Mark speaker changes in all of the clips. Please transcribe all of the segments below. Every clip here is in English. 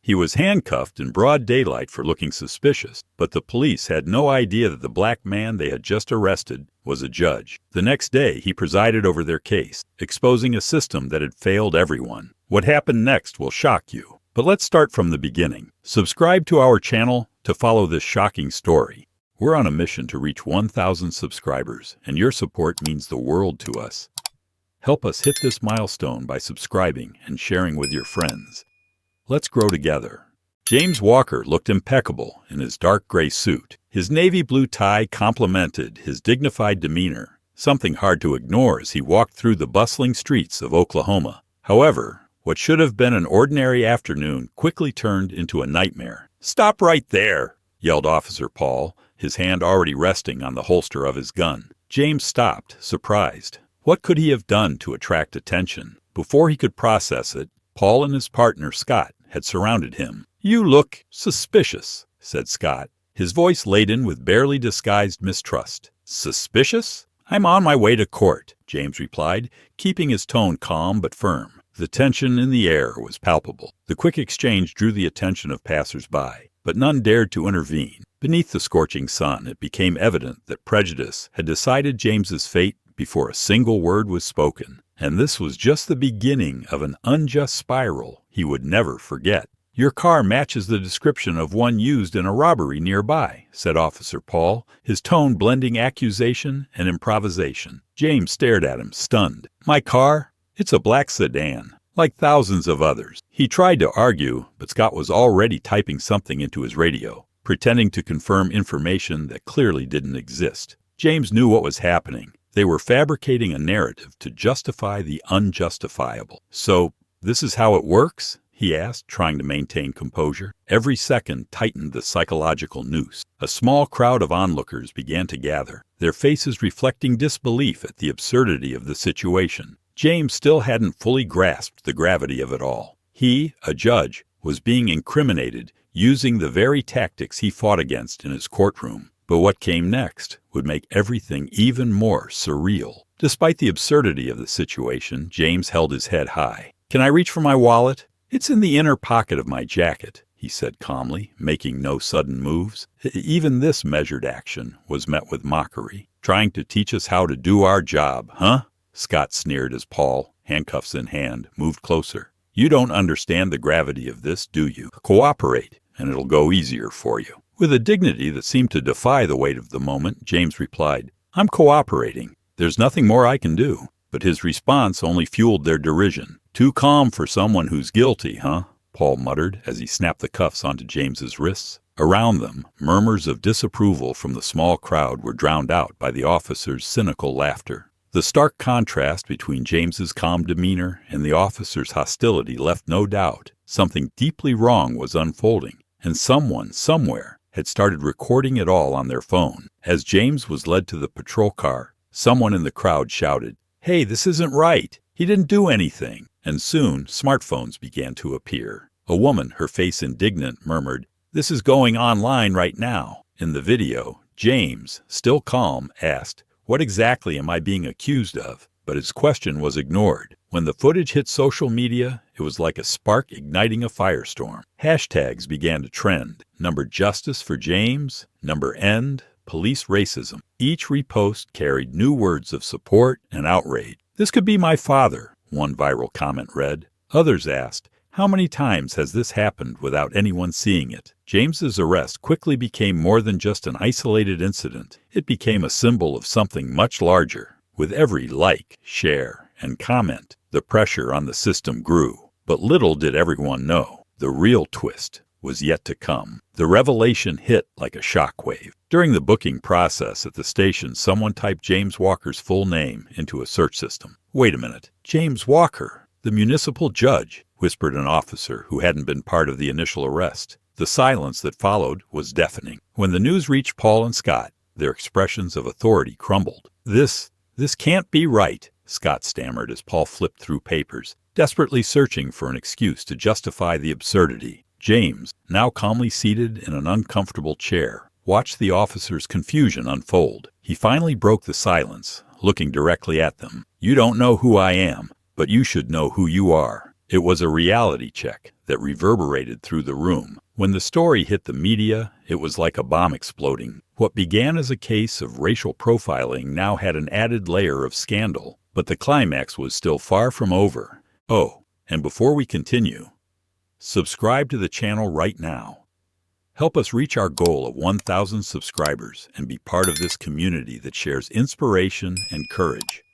Speaker 1: He was handcuffed in broad daylight for looking suspicious, but the police had no idea that the black man they had just arrested was a judge. The next day, he presided over their case, exposing a system that had failed everyone. What happened next will shock you. But let's start from the beginning. Subscribe to our channel to follow this shocking story. We're on a mission to reach 1,000 subscribers, and your support means the world to us. Help us hit this milestone by subscribing and sharing with your friends. Let's grow together. James Walker looked impeccable in his dark gray suit. His navy blue tie complemented his dignified demeanor, something hard to ignore as he walked through the bustling streets of Oklahoma. However, what should have been an ordinary afternoon quickly turned into a nightmare. "Stop right there!" yelled Officer Paul, his hand already resting on the holster of his gun. James stopped, surprised. What could he have done to attract attention? Before he could process it, Paul and his partner, Scott, had surrounded him. "You look suspicious," said Scott, his voice laden with barely disguised mistrust. "Suspicious? I'm on my way to court," James replied, keeping his tone calm but firm. The tension in the air was palpable. The quick exchange drew the attention of passers-by, but none dared to intervene. Beneath the scorching sun, it became evident that prejudice had decided James's fate before a single word was spoken. And this was just the beginning of an unjust spiral he would never forget. "Your car matches the description of one used in a robbery nearby," said Officer Paul, his tone blending accusation and improvisation. James stared at him, stunned. "My car? It's a black sedan, like thousands of others." He tried to argue, but Scott was already typing something into his radio, pretending to confirm information that clearly didn't exist. James knew what was happening. They were fabricating a narrative to justify the unjustifiable. "So, this is how it works?" he asked, trying to maintain composure. Every second tightened the psychological noose. A small crowd of onlookers began to gather, their faces reflecting disbelief at the absurdity of the situation. James still hadn't fully grasped the gravity of it all. He, a judge, was being incriminated using the very tactics he fought against in his courtroom. But what came next would make everything even more surreal. Despite the absurdity of the situation, James held his head high. "Can I reach for my wallet?" "It's in the inner pocket of my jacket," he said calmly, making no sudden moves. Even this measured action was met with mockery. "Trying to teach us how to do our job, huh?" Scott sneered as Paul, handcuffs in hand, moved closer. "You don't understand the gravity of this, do you? Cooperate, and it'll go easier for you." With a dignity that seemed to defy the weight of the moment, James replied, "I'm cooperating. There's nothing more I can do." But his response only fueled their derision. "Too calm for someone who's guilty, huh?" Paul muttered as he snapped the cuffs onto James's wrists. Around them, murmurs of disapproval from the small crowd were drowned out by the officer's cynical laughter. The stark contrast between James's calm demeanor and the officer's hostility left no doubt something deeply wrong was unfolding, and someone, somewhere, had started recording it all on their phone. As James was led to the patrol car, someone in the crowd shouted, "Hey, this isn't right. He didn't do anything." And soon, smartphones began to appear. A woman, her face indignant, murmured, "This is going online right now." In the video, James, still calm, asked, "What exactly am I being accused of?" But his question was ignored. When the footage hit social media, it was like a spark igniting a firestorm. Hashtags began to trend. Number justice for James, number end police racism. Each repost carried new words of support and outrage. "This could be my father," one viral comment read. Others asked, "How many times has this happened without anyone seeing it?" James's arrest quickly became more than just an isolated incident. It became a symbol of something much larger. With every like, share, and comment, the pressure on the system grew. But little did everyone know, the real twist was yet to come. The revelation hit like a shockwave. During the booking process at the station, someone typed James Walker's full name into a search system. "Wait a minute, James Walker, the municipal judge," whispered an officer who hadn't been part of the initial arrest. The silence that followed was deafening. When the news reached Paul and Scott, their expressions of authority crumbled. This can't be right," Scott stammered as Paul flipped through papers, desperately searching for an excuse to justify the absurdity. James, now calmly seated in an uncomfortable chair, watched the officer's confusion unfold. He finally broke the silence, looking directly at them. "You don't know who I am, but you should know who you are." It was a reality check that reverberated through the room. When the story hit the media, it was like a bomb exploding. What began as a case of racial profiling now had an added layer of scandal, but the climax was still far from over. Oh, and before we continue, subscribe to the channel right now. Help us reach our goal of 1,000 subscribers and be part of this community that shares inspiration and courage.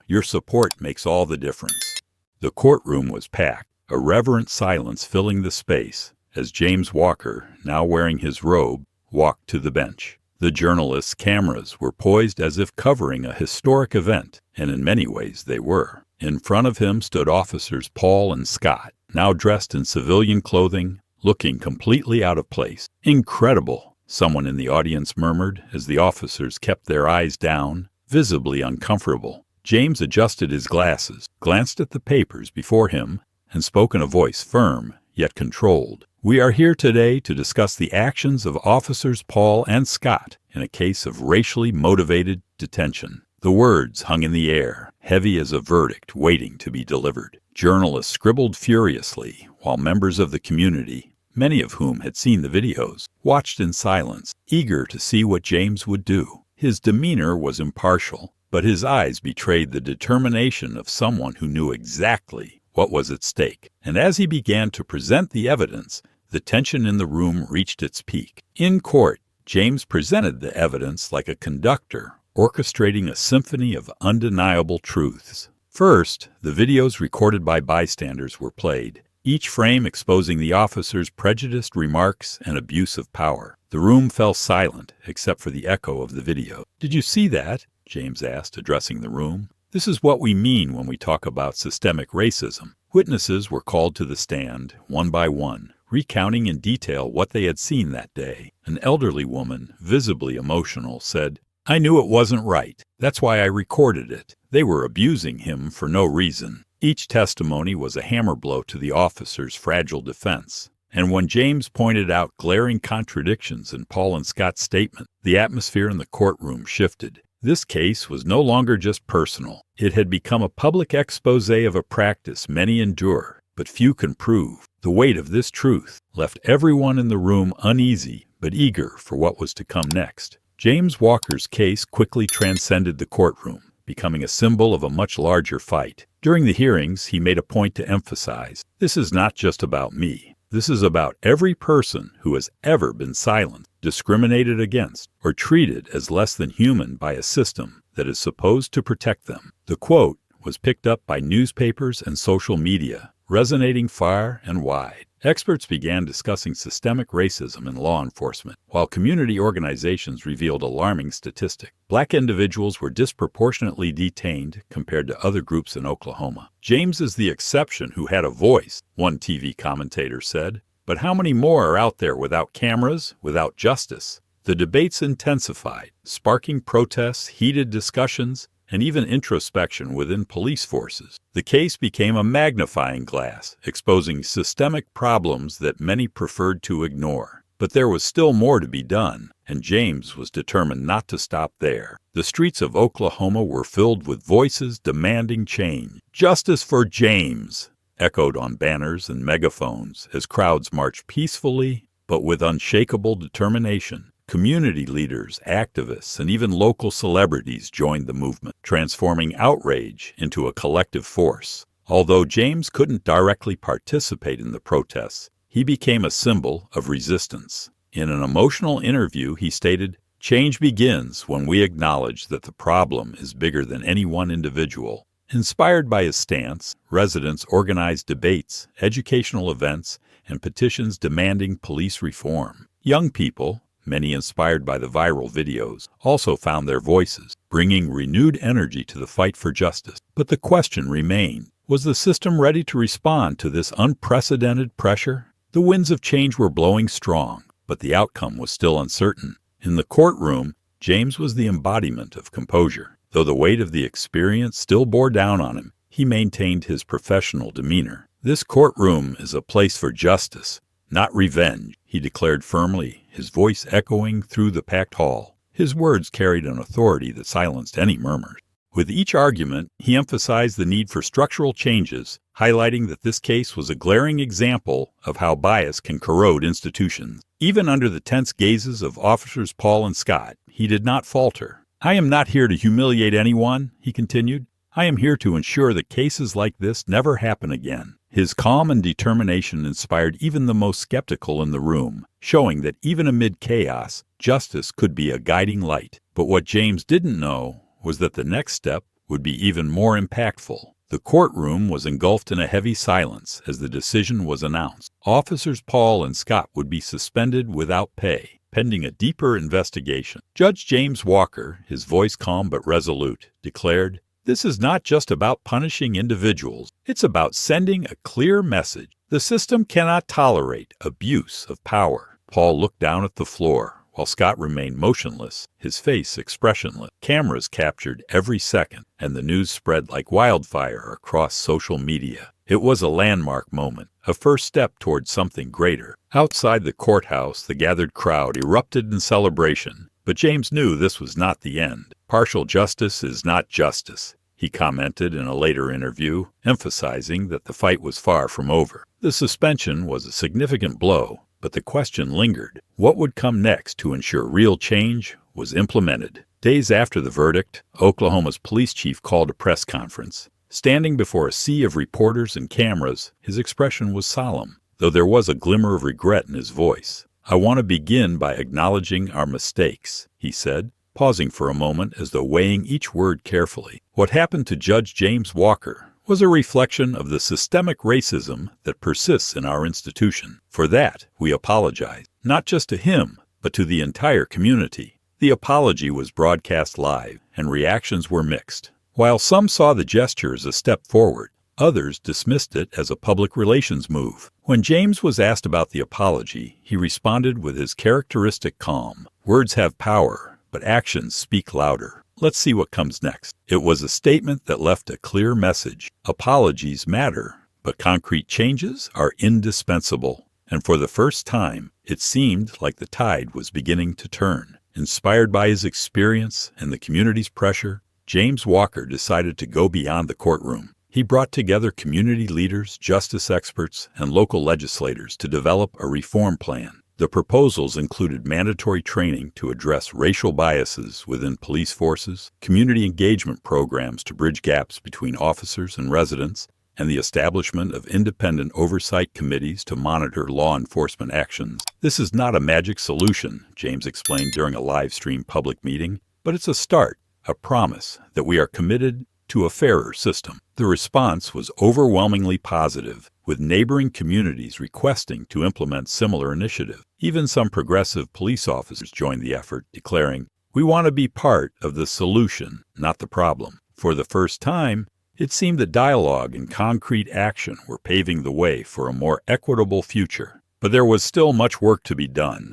Speaker 1: Your support makes all the difference. The courtroom was packed, a reverent silence filling the space as James Walker, now wearing his robe, walked to the bench. The journalists' cameras were poised as if covering a historic event, and in many ways they were. In front of him stood officers Paul and Scott, now dressed in civilian clothing, looking completely out of place. "Incredible," someone in the audience murmured as the officers kept their eyes down, visibly uncomfortable. James adjusted his glasses, glanced at the papers before him, and spoke in a voice firm, yet controlled. "We are here today to discuss the actions of officers Paul and Scott in a case of racially motivated detention." The words hung in the air, heavy as a verdict waiting to be delivered. Journalists scribbled furiously, while members of the community, many of whom had seen the videos, watched in silence, eager to see what James would do. His demeanor was impartial, but his eyes betrayed the determination of someone who knew exactly what was at stake. And as he began to present the evidence, the tension in the room reached its peak. In court, James presented the evidence like a conductor, orchestrating a symphony of undeniable truths. First, the videos recorded by bystanders were played, each frame exposing the officer's prejudiced remarks and abuse of power. The room fell silent, except for the echo of the video. "Did you see that?" James asked, addressing the room. "This is what we mean when we talk about systemic racism." Witnesses were called to the stand, one by one, recounting in detail what they had seen that day. An elderly woman, visibly emotional, said, "I knew it wasn't right. That's why I recorded it. They were abusing him for no reason." Each testimony was a hammer blow to the officer's fragile defense. And when James pointed out glaring contradictions in Paul and Scott's statement, the atmosphere in the courtroom shifted. This case was no longer just personal. It had become a public expose of a practice many endure, but few can prove. The weight of this truth left everyone in the room uneasy, but eager for what was to come next. James Walker's case quickly transcended the courtroom, becoming a symbol of a much larger fight. During the hearings, he made a point to emphasize, "This is not just about me. This is about every person who has ever been silenced, discriminated against, or treated as less than human by a system that is supposed to protect them." The quote was picked up by newspapers and social media, resonating far and wide. Experts began discussing systemic racism in law enforcement, while community organizations revealed alarming statistics. Black individuals were disproportionately detained compared to other groups in Oklahoma. "James is the exception who had a voice," one TV commentator said. "But how many more are out there without cameras, without justice?" The debates intensified, sparking protests, heated discussions, and even introspection within police forces. The case became a magnifying glass, exposing systemic problems that many preferred to ignore. But there was still more to be done, and James was determined not to stop there. The streets of Oklahoma were filled with voices demanding change. "Justice for James!" echoed on banners and megaphones as crowds marched peacefully but with unshakable determination. Community leaders, activists, and even local celebrities joined the movement, transforming outrage into a collective force. Although James couldn't directly participate in the protests, he became a symbol of resistance. In an emotional interview, he stated, "Change begins when we acknowledge that the problem is bigger than any one individual." Inspired by his stance, residents organized debates, educational events, and petitions demanding police reform. Young people, many inspired by the viral videos, also found their voices, bringing renewed energy to the fight for justice. But the question remained, was the system ready to respond to this unprecedented pressure? The winds of change were blowing strong, but the outcome was still uncertain. In the courtroom, James was the embodiment of composure. Though the weight of the experience still bore down on him, he maintained his professional demeanor. "This courtroom is a place for justice, not revenge," he declared firmly, his voice echoing through the packed hall. His words carried an authority that silenced any murmurs. With each argument, he emphasized the need for structural changes, highlighting that this case was a glaring example of how bias can corrode institutions. Even under the tense gazes of Officers Paul and Scott, he did not falter. "I am not here to humiliate anyone," he continued. "I am here to ensure that cases like this never happen again." His calm and determination inspired even the most skeptical in the room, showing that even amid chaos, justice could be a guiding light. But what James didn't know was that the next step would be even more impactful. The courtroom was engulfed in a heavy silence as the decision was announced. Officers Paul and Scott would be suspended without pay, pending a deeper investigation. Judge James Walker, his voice calm but resolute, declared, "This is not just about punishing individuals. It's about sending a clear message. The system cannot tolerate abuse of power." Paul looked down at the floor, while Scott remained motionless, his face expressionless. Cameras captured every second, and the news spread like wildfire across social media. It was a landmark moment, a first step toward something greater. Outside the courthouse, the gathered crowd erupted in celebration, but James knew this was not the end. "Partial justice is not justice," he commented in a later interview, emphasizing that the fight was far from over. The suspension was a significant blow, but the question lingered. What would come next to ensure real change was implemented? Days after the verdict, Oklahoma's police chief called a press conference. Standing before a sea of reporters and cameras, his expression was solemn, though there was a glimmer of regret in his voice. "I want to begin by acknowledging our mistakes," he said, pausing for a moment as though weighing each word carefully. What happened to Judge James Walker was a reflection of the systemic racism that persists in our institution. For that, we apologize, not just to him, but to the entire community. The apology was broadcast live, and reactions were mixed. While some saw the gesture as a step forward, others dismissed it as a public relations move. When James was asked about the apology, he responded with his characteristic calm. "Words have power, but actions speak louder. Let's see what comes next." It was a statement that left a clear message. Apologies matter, but concrete changes are indispensable. And for the first time, it seemed like the tide was beginning to turn. Inspired by his experience and the community's pressure, James Walker decided to go beyond the courtroom. He brought together community leaders, justice experts, and local legislators to develop a reform plan. The proposals included mandatory training to address racial biases within police forces, community engagement programs to bridge gaps between officers and residents, and the establishment of independent oversight committees to monitor law enforcement actions. "This is not a magic solution," James explained during a live-stream public meeting, "but it's a start, a promise that we are committed to a fairer system." The response was overwhelmingly positive, with neighboring communities requesting to implement similar initiatives. Even some progressive police officers joined the effort, declaring, "We want to be part of the solution, not the problem." For the first time, it seemed that dialogue and concrete action were paving the way for a more equitable future. But there was still much work to be done.